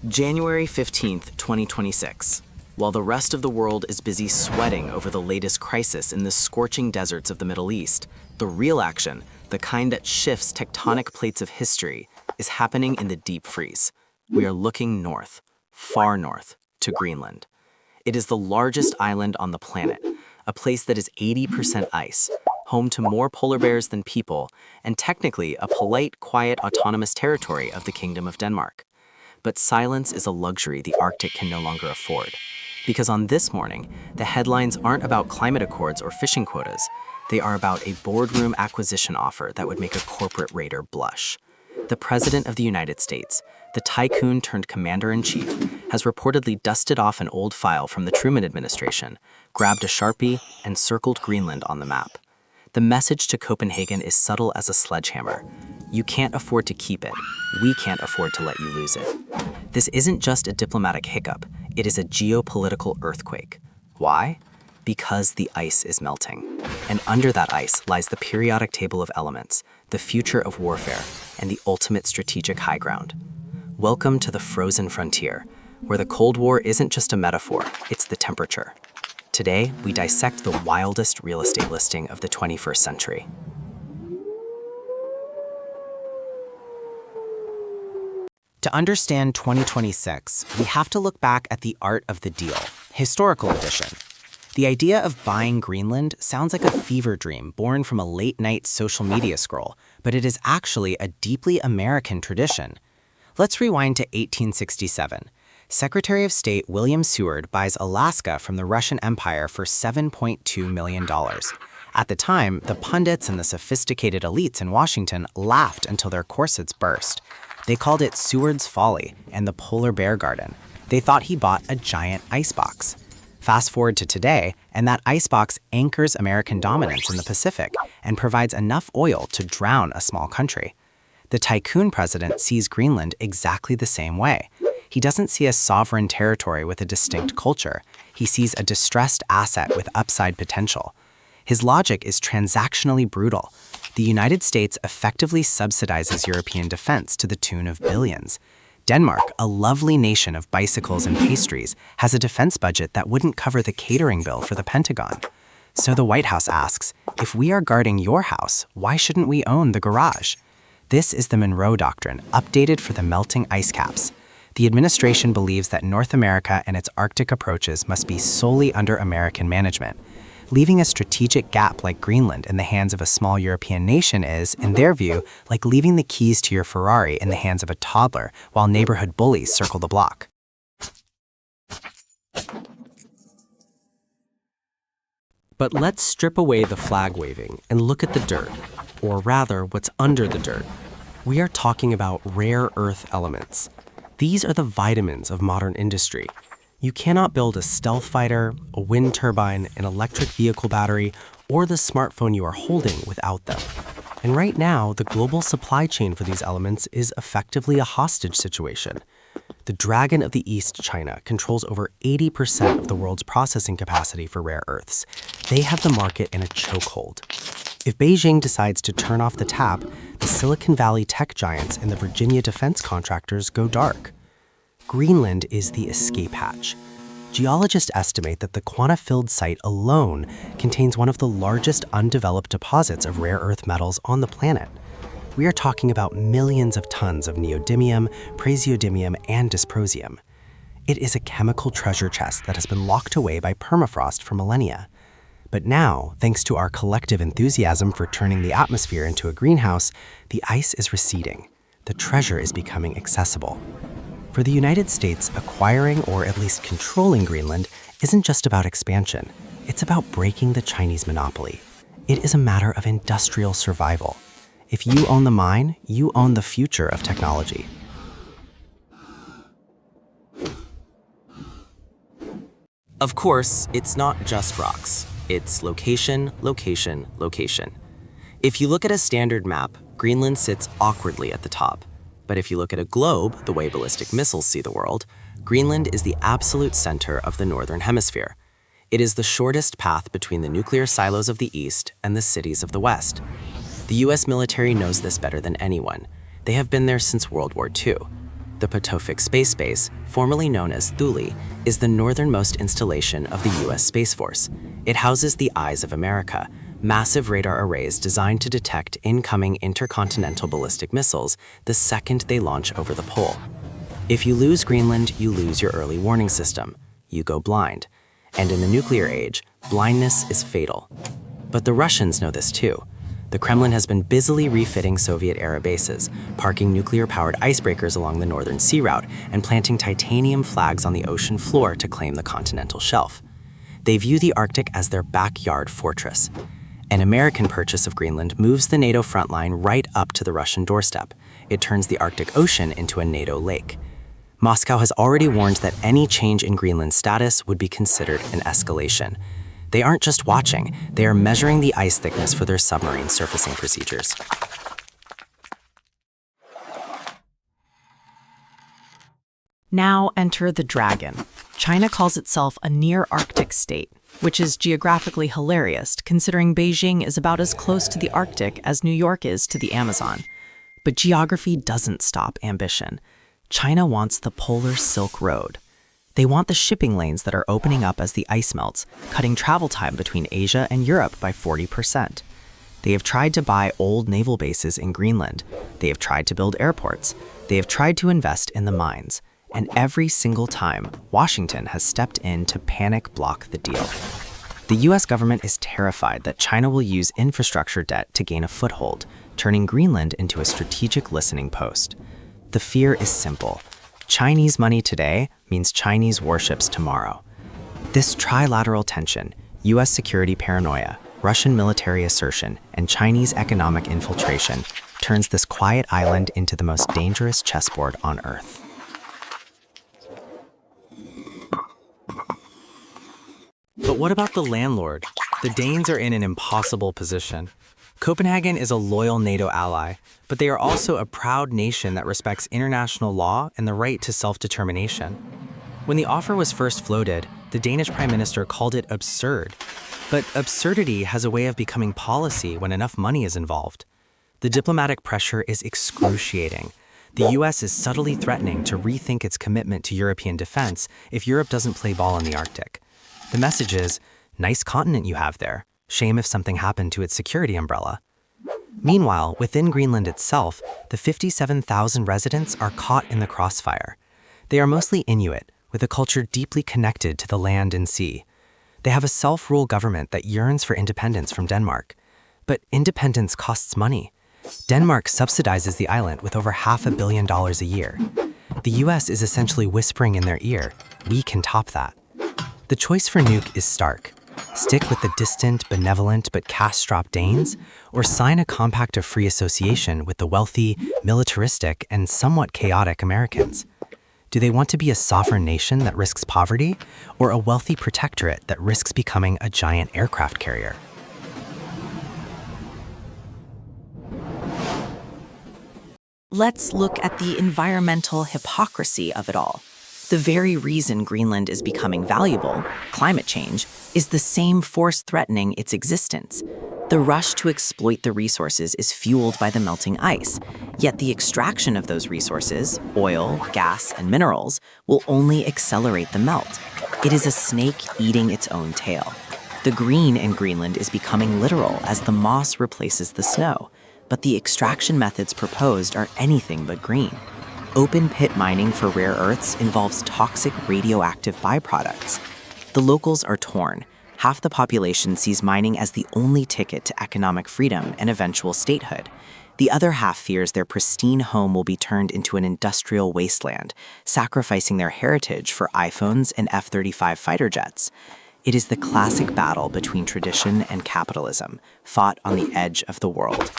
January 15th, 2026. While the rest of the world is busy sweating over the latest crisis in the scorching deserts of the Middle East, the real action, the kind that shifts tectonic plates of history, is happening in the deep freeze. We are looking north, far north, to Greenland. It is the largest island on the planet, a place that is 80% ice, home to more polar bears than people, and technically a polite, quiet, autonomous territory of the Kingdom of Denmark. But silence is a luxury the Arctic can no longer afford. Because on this morning, the headlines aren't about climate accords or fishing quotas. They are about a boardroom acquisition offer that would make a corporate raider blush. The President of the United States, the tycoon turned commander-in-chief, has reportedly dusted off an old file from the Truman administration, grabbed a Sharpie, and circled Greenland on the map. The message to Copenhagen is subtle as a sledgehammer. You can't afford to keep it. We can't afford to let you lose it. This isn't just a diplomatic hiccup. It is a geopolitical earthquake. Why? Because the ice is melting. And under that ice lies the periodic table of elements, the future of warfare, and the ultimate strategic high ground. Welcome to the frozen frontier, where the Cold War isn't just a metaphor, it's the temperature. Today, we dissect the wildest real estate listing of the 21st century. To understand 2026, we have to look back at the art of the deal, historical edition. The idea of buying Greenland sounds like a fever dream born from a late-night social media scroll, but it is actually a deeply American tradition. Let's rewind to 1867. Secretary of State William Seward buys Alaska from the Russian Empire for $7.2 million. At the time, the pundits and the sophisticated elites in Washington laughed until their corsets burst. They called it Seward's Folly and the Polar Bear Garden. They thought he bought a giant icebox. Fast forward to today, and that icebox anchors American dominance in the Pacific and provides enough oil to drown a small country. The tycoon president sees Greenland exactly the same way. He doesn't see a sovereign territory with a distinct culture. He sees a distressed asset with upside potential. His logic is transactionally brutal. The United States effectively subsidizes European defense to the tune of billions. Denmark, a lovely nation of bicycles and pastries, has a defense budget that wouldn't cover the catering bill for the Pentagon. So the White House asks, if we are guarding your house, why shouldn't we own the garage? This is the Monroe Doctrine, updated for the melting ice caps. The administration believes that North America and its Arctic approaches must be solely under American management. Leaving a strategic gap like Greenland in the hands of a small European nation is, in their view, like leaving the keys to your Ferrari in the hands of a toddler while neighborhood bullies circle the block. But let's strip away the flag waving and look at the dirt, or rather what's under the dirt. We are talking about rare earth elements. These are the vitamins of modern industry. You cannot build a stealth fighter, a wind turbine, an electric vehicle battery, or the smartphone you are holding without them. And right now, the global supply chain for these elements is effectively a hostage situation. The Dragon of the East, China, controls over 80% of the world's processing capacity for rare earths. They have the market in a chokehold. If Beijing decides to turn off the tap, the Silicon Valley tech giants and the Virginia defense contractors go dark. Greenland is the escape hatch. Geologists estimate that the Quanah-filled site alone contains one of the largest undeveloped deposits of rare earth metals on the planet. We are talking about millions of tons of neodymium, praseodymium, and dysprosium. It is a chemical treasure chest that has been locked away by permafrost for millennia. But now, thanks to our collective enthusiasm for turning the atmosphere into a greenhouse, the ice is receding. The treasure is becoming accessible. For the United States, acquiring or at least controlling Greenland isn't just about expansion. It's about breaking the Chinese monopoly. It is a matter of industrial survival. If you own the mine, you own the future of technology. Of course, it's not just rocks. It's location, location, location. If you look at a standard map, Greenland sits awkwardly at the top. But if you look at a globe, the way ballistic missiles see the world, Greenland is the absolute center of the northern hemisphere. It is the shortest path between the nuclear silos of the east and the cities of the west. The US military knows this better than anyone. They have been there since World War II. The Potomac Space Base, formerly known as Thule, is the northernmost installation of the U.S. Space Force. It houses the Eyes of America, massive radar arrays designed to detect incoming intercontinental ballistic missiles the second they launch over the pole. If you lose Greenland, you lose your early warning system. You go blind. And in the nuclear age, blindness is fatal. But the Russians know this too. The Kremlin has been busily refitting Soviet-era bases, parking nuclear-powered icebreakers along the northern sea route, and planting titanium flags on the ocean floor to claim the continental shelf. They view the Arctic as their backyard fortress. An American purchase of Greenland moves the NATO front line right up to the Russian doorstep. It turns the Arctic Ocean into a NATO lake. Moscow has already warned that any change in Greenland's status would be considered an escalation. They aren't just watching, they are measuring the ice thickness for their submarine surfacing procedures. Now enter the dragon. China calls itself a near-Arctic state, which is geographically hilarious considering Beijing is about as close to the Arctic as New York is to the Amazon. But geography doesn't stop ambition. China wants the Polar Silk Road. They want the shipping lanes that are opening up as the ice melts, cutting travel time between Asia and Europe by 40%. They have tried to buy old naval bases in Greenland. They have tried to build airports. They have tried to invest in the mines. And every single time, Washington has stepped in to panic block the deal. The US government is terrified that China will use infrastructure debt to gain a foothold, turning Greenland into a strategic listening post. The fear is simple. Chinese money today means Chinese warships tomorrow. This trilateral tension, US security paranoia, Russian military assertion, and Chinese economic infiltration turns this quiet island into the most dangerous chessboard on Earth. But what about the landlord? The Danes are in an impossible position. Copenhagen is a loyal NATO ally, but they are also a proud nation that respects international law and the right to self-determination. When the offer was first floated, the Danish Prime Minister called it absurd. But absurdity has a way of becoming policy when enough money is involved. The diplomatic pressure is excruciating. The US is subtly threatening to rethink its commitment to European defense if Europe doesn't play ball in the Arctic. The message is, nice continent you have there. Shame if something happened to its security umbrella. Meanwhile, within Greenland itself, the 57,000 residents are caught in the crossfire. They are mostly Inuit, with a culture deeply connected to the land and sea. They have a self-rule government that yearns for independence from Denmark. But independence costs money. Denmark subsidizes the island with over $500 million a year. The US is essentially whispering in their ear, we can top that. The choice for Nuuk is stark. Stick with the distant, benevolent, but cash-strapped Danes, or sign a compact of free association with the wealthy, militaristic, and somewhat chaotic Americans. Do they want to be a sovereign nation that risks poverty, or a wealthy protectorate that risks becoming a giant aircraft carrier? Let's look at the environmental hypocrisy of it all. The very reason Greenland is becoming valuable, climate change, is the same force threatening its existence. The rush to exploit the resources is fueled by the melting ice, yet the extraction of those resources, oil, gas, and minerals, will only accelerate the melt. It is a snake eating its own tail. The green in Greenland is becoming literal as the moss replaces the snow, but the extraction methods proposed are anything but green. Open pit mining for rare earths involves toxic radioactive byproducts. The locals are torn. Half the population sees mining as the only ticket to economic freedom and eventual statehood. The other half fears their pristine home will be turned into an industrial wasteland, sacrificing their heritage for iPhones and F-35 fighter jets. It is the classic battle between tradition and capitalism, fought on the edge of the world.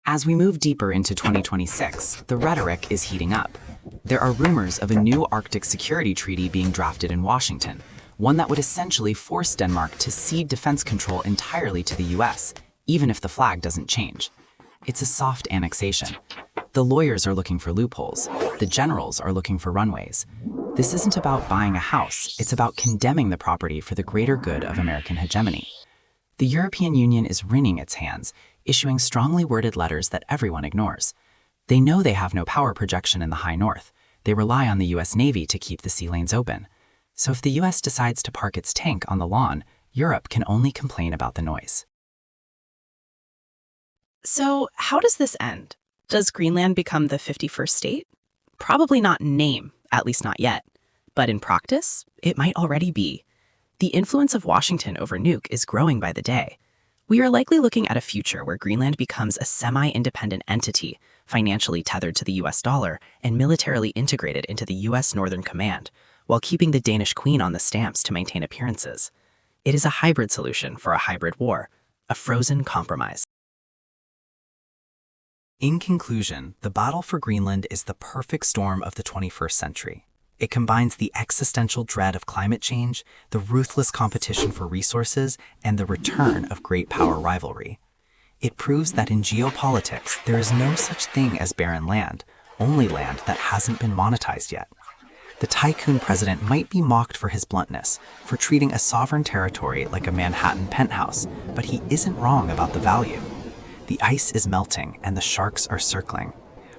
As we move deeper into 2026, the rhetoric is heating up. There are rumors of a new Arctic security treaty being drafted in Washington, one that would essentially force Denmark to cede defense control entirely to the US, even if the flag doesn't change. It's a soft annexation. The lawyers are looking for loopholes. The generals are looking for runways. This isn't about buying a house. It's about condemning the property for the greater good of American hegemony. The European Union is wringing its hands. issuing strongly worded letters that everyone ignores. They know they have no power projection in the high north. They rely on the US Navy to keep the sea lanes open. So if the US decides to park its tank on the lawn, Europe can only complain about the noise. So, how does this end? Does Greenland become the 51st state? Probably not in name, at least not yet. But in practice, it might already be. The influence of Washington over Nuuk is growing by the day. We are likely looking at a future where Greenland becomes a semi-independent entity, financially tethered to the US dollar and militarily integrated into the US Northern Command, while keeping the Danish Queen on the stamps to maintain appearances. It is a hybrid solution for a hybrid war, a frozen compromise. In conclusion, the battle for Greenland is the perfect storm of the 21st century. It combines the existential dread of climate change, the ruthless competition for resources, and the return of great power rivalry. It proves that in geopolitics, there is no such thing as barren land, only land that hasn't been monetized yet. The tycoon president might be mocked for his bluntness, for treating a sovereign territory like a Manhattan penthouse, but he isn't wrong about the value. The ice is melting and the sharks are circling.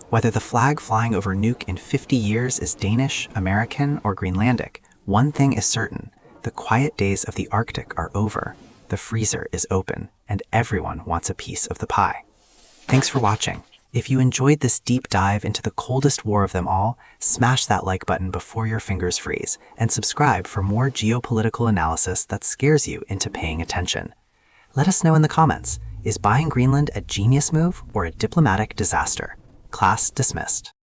Whether the flag flying over Nuuk in 50 years is Danish, American, or Greenlandic, one thing is certain: the quiet days of the Arctic are over, the freezer is open, and everyone wants a piece of the pie. Thanks for watching. If you enjoyed this deep dive into the coldest war of them all, smash that like button before your fingers freeze, and subscribe for more geopolitical analysis that scares you into paying attention. Let us know in the comments, is buying Greenland a genius move or a diplomatic disaster? Class dismissed.